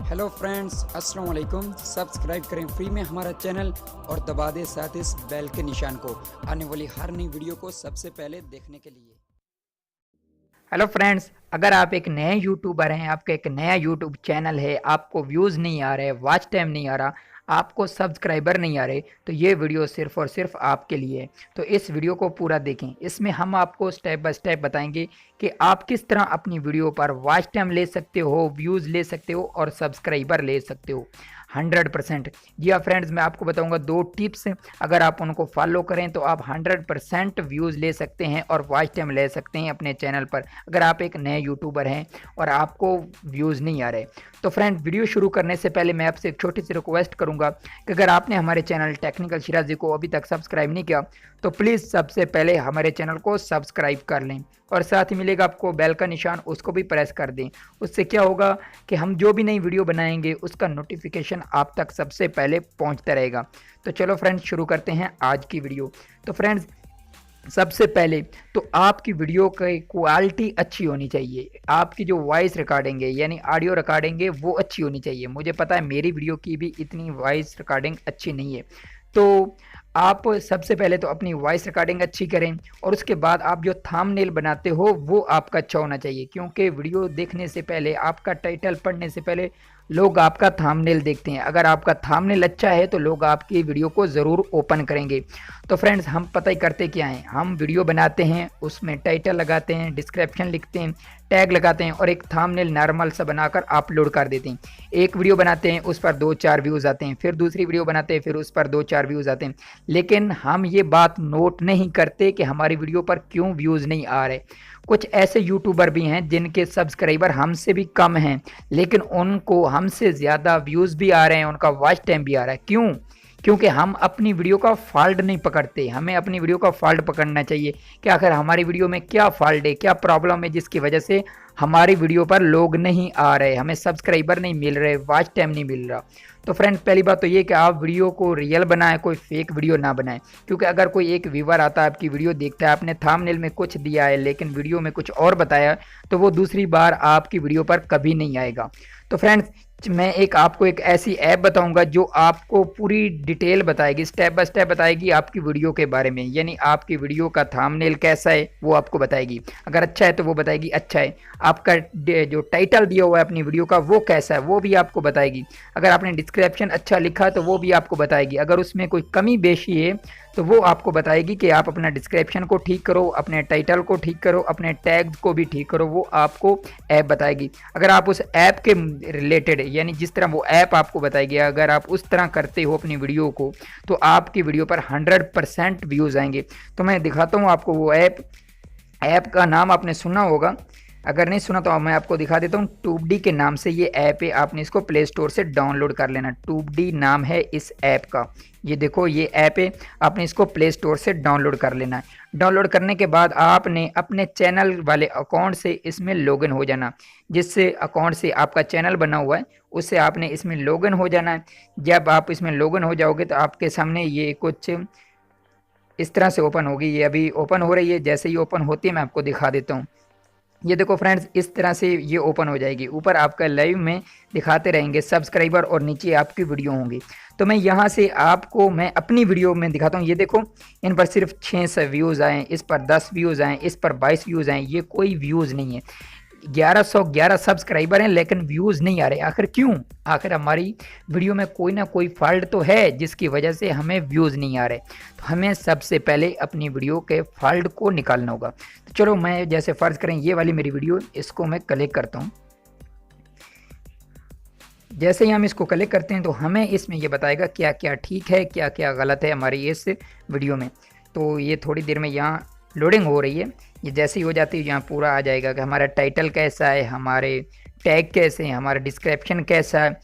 Hello friends, अस्सलाम वालेकुम। Subscribe करें फ्री में हमारा चैनल और दबा दें साथ इस बेल के निशान को आने वाली हर नई वीडियो को सबसे पहले देखने के लिए। हेलो फ्रेंड्स, अगर आप एक नए यूट्यूबर हैं, आपका एक नया यूट्यूब चैनल है, आपको व्यूज़ नहीं आ रहे, वॉच टाइम नहीं आ रहा, आपको सब्सक्राइबर नहीं आ रहे, तो ये वीडियो सिर्फ़ और सिर्फ आपके लिए है। तो इस वीडियो को पूरा देखें। इसमें हम आपको स्टेप बाय स्टेप बताएंगे कि आप किस तरह अपनी वीडियो पर वॉच टाइम ले सकते हो, व्यूज़ ले सकते हो और सब्सक्राइबर ले सकते हो 100%। जी हाँ फ्रेंड्स, मैं आपको बताऊंगा 2 टिप्स। अगर आप उनको फॉलो करें तो आप 100% व्यूज़ ले सकते हैं और वॉच टाइम ले सकते हैं अपने चैनल पर, अगर आप एक नए यूट्यूबर हैं और आपको व्यूज़ नहीं आ रहे। तो फ्रेंड, वीडियो शुरू करने से पहले मैं आपसे एक छोटी सी रिक्वेस्ट करूंगा कि अगर आपने हमारे चैनल टेक्निकल शिराजी को अभी तक सब्सक्राइब नहीं किया तो प्लीज़ सबसे पहले हमारे चैनल को सब्सक्राइब कर लें और साथ ही मिलेगा आपको बेल का निशान, उसको भी प्रेस कर दें। उससे क्या होगा कि हम जो भी नई वीडियो बनाएंगे उसका नोटिफिकेशन आप तक सबसे पहले पहुंचता रहेगा। तो चलो फ्रेंड्स, शुरू करते हैं आज की वीडियो। तो फ्रेंड्स, सबसे पहले तो आपकी वीडियो की क्वालिटी अच्छी होनी चाहिए। आपकी जो वॉइस रिकॉर्डिंग है यानी ऑडियो रिकॉर्डिंग है वो अच्छी होनी चाहिए। मुझे पता है मेरी वीडियो की भी इतनी वॉइस रिकॉर्डिंग अच्छी नहीं है। तो आप सबसे पहले तो अपनी वॉइस रिकॉर्डिंग अच्छी करें और उसके बाद आप जो थंबनेल बनाते हो वो आपका अच्छा होना चाहिए, क्योंकि वीडियो देखने से पहले, आपका टाइटल पढ़ने से पहले लोग आपका थंबनेल देखते हैं। अगर आपका थंबनेल अच्छा है तो लोग आपकी वीडियो को ज़रूर ओपन करेंगे। तो फ्रेंड्स, हम पता ही करते क्या हैं, हम वीडियो बनाते हैं, उसमें टाइटल लगाते हैं, डिस्क्रिप्शन लिखते हैं, टैग लगाते हैं और एक थंबनेल नॉर्मल सा बनाकर अपलोड कर देते हैं। एक वीडियो बनाते हैं, उस पर 2-4 व्यूज़ आते हैं, फिर दूसरी वीडियो बनाते हैं, फिर उस पर 2-4 व्यूज़ आते हैं। लेकिन हम ये बात नोट नहीं करते कि हमारी वीडियो पर क्यों व्यूज़ नहीं आ रहे। कुछ ऐसे यूट्यूबर भी हैं जिनके सब्सक्राइबर हमसे भी कम हैं, लेकिन उनको हमसे ज़्यादा व्यूज़ भी आ रहे हैं, उनका वॉच टाइम भी आ रहा है। क्यों? क्योंकि हम अपनी वीडियो का फॉल्ट नहीं पकड़ते। हमें अपनी वीडियो का फॉल्ट पकड़ना चाहिए कि आखिर हमारी वीडियो में क्या फॉल्ट है, क्या प्रॉब्लम है जिसकी वजह से हमारी वीडियो पर लोग नहीं आ रहे, हमें सब्सक्राइबर नहीं मिल रहे, वॉच टाइम नहीं मिल रहा। तो फ्रेंड, पहली बात तो ये कि आप वीडियो को रियल बनाएं, कोई फेक वीडियो ना बनाएं। क्योंकि अगर कोई एक व्यूवर आता है, आपकी वीडियो देखता है, आपने थंबनेल में कुछ दिया है लेकिन वीडियो में कुछ और बताया है, तो वो दूसरी बार आपकी वीडियो पर कभी नहीं आएगा। तो फ्रेंड्स, मैं आपको एक ऐसी ऐप बताऊंगा जो आपको पूरी डिटेल बताएगी, स्टेप बाय स्टेप बताएगी आपकी वीडियो के बारे में। यानी आपकी वीडियो का थंबनेल कैसा है वो आपको बताएगी, अगर अच्छा है तो वो बताएगी अच्छा है। आपका जो टाइटल दिया हुआ है अपनी वीडियो का वो कैसा है वो भी आपको बताएगी। अगर आपने डिस्क्रिप्शन अच्छा लिखा तो वो भी आपको बताएगी। अगर उसमें कोई कमी बेशी है तो वो आपको बताएगी कि आप अपना डिस्क्रिप्शन को ठीक करो, अपने टाइटल को ठीक करो, अपने टैग्स को भी ठीक करो, वो आपको ऐप बताएगी। अगर आप उस ऐप के रिलेटेड, यानी जिस तरह वो ऐप आपको बताएगी, अगर आप उस तरह करते हो अपनी वीडियो को, तो आपकी वीडियो पर 100% व्यूज़ आएंगे। तो मैं दिखाता हूँ आपको वो ऐप का नाम आपने सुना होगा, अगर नहीं सुना तो मैं आपको दिखा देता हूँ। ट्यूबडी के नाम से ये ऐप है, आपने इसको प्ले स्टोर से डाउनलोड कर लेना। ट्यूबडी नाम है इस ऐप का। ये देखो, ये ऐप है, आपने इसको प्ले स्टोर से डाउनलोड कर लेना है। डाउनलोड करने के बाद आपने अपने चैनल वाले अकाउंट से इसमें लॉगिन हो जाना। जिससे अकाउंट से आपका चैनल बना हुआ है उससे आपने इसमें लॉगिन हो जाना है। जब आप इसमें लॉगिन हो जाओगे तो आपके सामने ये कुछ इस तरह से ओपन होगी। ये अभी ओपन हो रही है, जैसे ही ओपन होती है मैं आपको दिखा देता हूँ। ये देखो फ्रेंड्स, इस तरह से ये ओपन हो जाएगी। ऊपर आपका लाइव में दिखाते रहेंगे सब्सक्राइबर और नीचे आपकी वीडियो होंगी। तो मैं यहाँ से आपको मैं अपनी वीडियो में दिखाता हूँ। ये देखो, इन पर सिर्फ 600 व्यूज़ आए, इस पर 10 व्यूज़ आए, इस पर 22 व्यूज़ आए। ये कोई व्यूज़ नहीं है। 1111 सब्सक्राइबर हैं लेकिन व्यूज़ नहीं आ रहे। आखिर क्यों? आखिर हमारी वीडियो में कोई ना कोई फॉल्ट तो है जिसकी वजह से हमें व्यूज़ नहीं आ रहे। तो हमें सबसे पहले अपनी वीडियो के फॉल्ट को निकालना होगा। तो चलो, मैं जैसे फ़र्ज़ करें ये वाली मेरी वीडियो, इसको मैं क्लिक करता हूँ। जैसे ही हम इसको क्लिक करते हैं तो हमें इसमें ये बताएगा क्या क्या ठीक है, क्या क्या गलत है हमारी इस वीडियो में। तो ये थोड़ी देर में यहाँ लोडिंग हो रही है। ये जैसे ही हो जाती है यहाँ पूरा आ जाएगा कि हमारा टाइटल कैसा है, हमारे टैग कैसे हैं, हमारा डिस्क्रिप्शन कैसा है।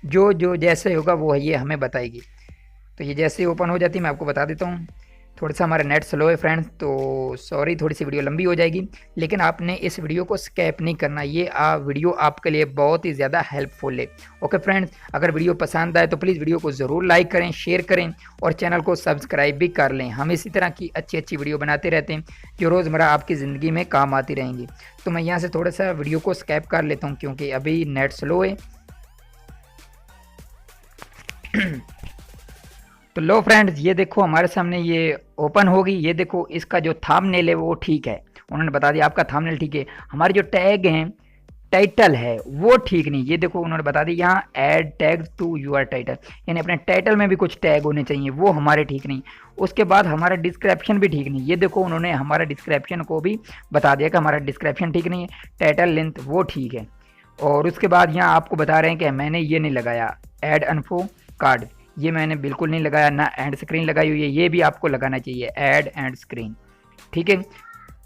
जो जो जैसे होगा वो ये हमें बताएगी। तो ये जैसे ही ओपन हो जाती है मैं आपको बता देता हूँ। थोड़ा सा हमारा नेट स्लो है फ्रेंड्स, तो सॉरी, थोड़ी सी वीडियो लंबी हो जाएगी। लेकिन आपने इस वीडियो को स्किप नहीं करना, ये वीडियो आपके लिए बहुत ही ज़्यादा हेल्पफुल है। ओके फ्रेंड्स, अगर वीडियो पसंद आए तो प्लीज़ वीडियो को ज़रूर लाइक करें, शेयर करें और चैनल को सब्सक्राइब भी कर लें। हम इसी तरह की अच्छी अच्छी वीडियो बनाते रहते हैं जो रोज़मर्रा आपकी ज़िंदगी में काम आती रहेंगी। तो मैं यहाँ से थोड़ा सा वीडियो को स्किप कर लेता हूँ क्योंकि अभी नेट स्लो है। तो लो फ्रेंड्स, ये देखो हमारे सामने ये ओपन होगी। ये देखो इसका जो थंबनेल है वो ठीक है, उन्होंने बता दिया आपका थंबनेल ठीक है। हमारे जो टैग हैं, टाइटल है वो ठीक नहीं। ये देखो उन्होंने बता दिया यहाँ add tag to your title, यानी अपने टाइटल में भी कुछ टैग होने चाहिए, वो हमारे ठीक नहीं। उसके बाद हमारा डिस्क्रिप्शन भी ठीक नहीं। ये देखो उन्होंने हमारा डिस्क्रिप्शन को भी बता दिया कि हमारा डिस्क्रिप्शन ठीक नहीं है, टाइटल लेंथ वो ठीक है। और उसके बाद यहाँ आपको बता रहे हैं कि मैंने ये नहीं लगाया ऐड इन्फो कार्ड, ये मैंने बिल्कुल नहीं लगाया, ना एंड स्क्रीन लगाई हुई है, ये भी आपको लगाना चाहिए ऐड एंड स्क्रीन, ठीक है।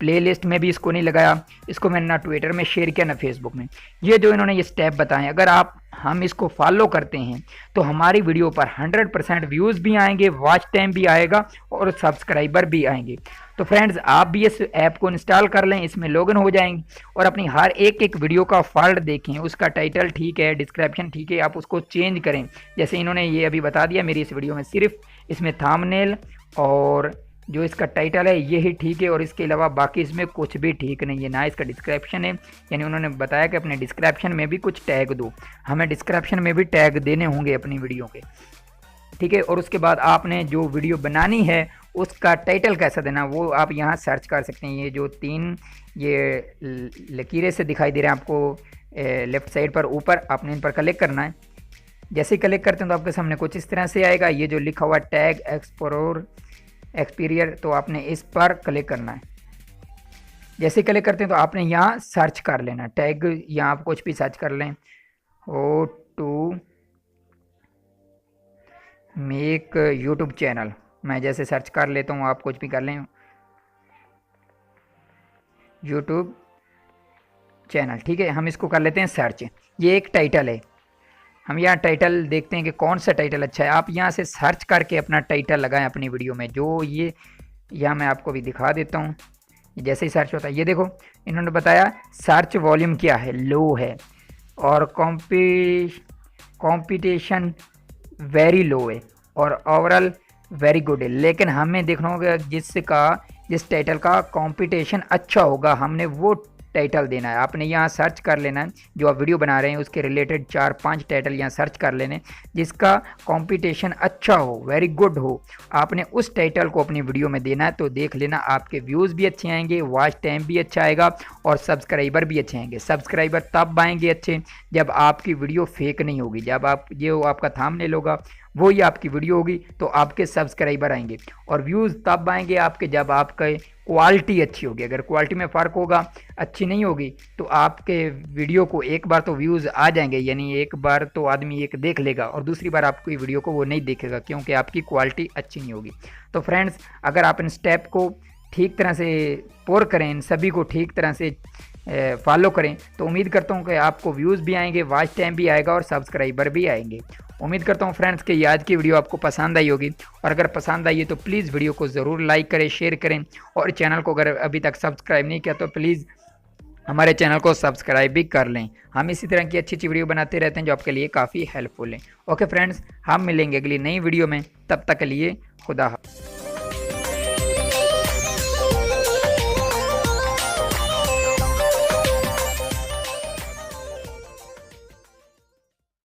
प्लेलिस्ट में भी इसको नहीं लगाया, इसको मैंने ना ट्विटर में शेयर किया ना फेसबुक में। ये जो इन्होंने ये स्टेप बताए, अगर हम इसको फॉलो करते हैं तो हमारी वीडियो पर 100% व्यूज़ भी आएंगे, वॉच टाइम भी आएगा और सब्सक्राइबर भी आएंगे। तो फ्रेंड्स आप भी इस ऐप को इंस्टॉल कर लें, इसमें लॉगिन हो जाएंगे और अपनी हर एक वीडियो का फॉल्ट देखें, उसका टाइटल ठीक है, डिस्क्रिप्शन ठीक है, आप उसको चेंज करें। जैसे इन्होंने ये अभी बता दिया मेरी इस वीडियो में, सिर्फ इसमें थंबनेल और जो इसका टाइटल है ये ही ठीक है और इसके अलावा बाकी इसमें कुछ भी ठीक नहीं है, ना इसका डिस्क्रिप्शन है। यानी उन्होंने बताया कि अपने डिस्क्रिप्शन में भी कुछ टैग दो, हमें डिस्क्रिप्शन में भी टैग देने होंगे अपनी वीडियो के, ठीक है। और उसके बाद आपने जो वीडियो बनानी है उसका टाइटल कैसा देना वो आप यहाँ सर्च कर सकते हैं। ये जो 3 ये लकीरें से दिखाई दे रहे हैं आपको लेफ्ट साइड पर ऊपर, आपने इन पर क्लिक करना है। जैसे ही क्लिक करते हैं तो आपके सामने कुछ इस तरह से आएगा। ये जो लिखा हुआ टैग एक्सपीरियर, तो आपने इस पर क्लिक करना है। जैसे क्लिक करते हैं तो आपने यहाँ सर्च कर लेना टैग, यहाँ आप कुछ भी सर्च कर लें, हो टू मेक यूट्यूब चैनल, मैं जैसे सर्च कर लेता हूँ, आप कुछ भी कर लें, यूट्यूब चैनल, ठीक है। हम इसको कर लेते हैं सर्च। ये एक टाइटल है, हम यहाँ टाइटल देखते हैं कि कौन सा टाइटल अच्छा है। आप यहाँ से सर्च करके अपना टाइटल लगाएं अपनी वीडियो में। जो ये यहाँ मैं आपको भी दिखा देता हूँ, जैसे ही सर्च होता है, ये देखो इन्होंने बताया सर्च वॉल्यूम क्या है, लो है, और कॉम्पिटिशन वेरी लो है, और ओवरऑल वेरी गुड है। लेकिन हमें देखना होगा जिस टाइटल का कंपटीशन अच्छा होगा, हमने वो टाइटल देना है। आपने यहाँ सर्च कर लेना है, जो आप वीडियो बना रहे हैं उसके रिलेटेड 4-5 टाइटल यहाँ सर्च कर लेने, जिसका कंपटीशन अच्छा हो, वेरी गुड हो, आपने उस टाइटल को अपनी वीडियो में देना है। तो देख लेना आपके व्यूज़ भी अच्छे आएंगे, वॉच टाइम भी अच्छा आएगा और सब्सक्राइबर भी अच्छे आएंगे। सब्सक्राइबर तब आएंगे अच्छे जब आपकी वीडियो फेक नहीं होगी, जब आपका थंबनेल होगा वही आपकी वीडियो होगी तो आपके सब्सक्राइबर आएंगे। और व्यूज़ तब आएंगे आपके जब आपके क्वालिटी अच्छी होगी। अगर क्वालिटी में फ़र्क होगा, अच्छी नहीं होगी, तो आपके वीडियो को एक बार तो व्यूज़ आ जाएंगे, यानी एक बार तो आदमी एक देख लेगा और दूसरी बार आपकी वीडियो को वो नहीं देखेगा, क्योंकि आपकी क्वालिटी अच्छी नहीं होगी। तो फ्रेंड्स अगर आप इन स्टेप को ठीक तरह से पूरा करें, इन सभी को ठीक तरह से फॉलो करें, तो उम्मीद करता हूँ कि आपको व्यूज़ भी आएंगे, वॉच टाइम भी आएगा और सब्सक्राइबर भी आएंगे। उम्मीद करता हूँ फ्रेंड्स कि आज की वीडियो आपको पसंद आई होगी, और अगर पसंद आई है तो प्लीज़ वीडियो को ज़रूर लाइक करें, शेयर करें, और चैनल को अगर अभी तक सब्सक्राइब नहीं किया तो प्लीज़ हमारे चैनल को सब्सक्राइब भी कर लें। हम इसी तरह की अच्छी अच्छी वीडियो बनाते रहते हैं जो आपके लिए काफ़ी हेल्पफुल है। ओके फ्रेंड्स, हम मिलेंगे अगली नई वीडियो में, तब तक के लिए खुदा हाफ़िज़।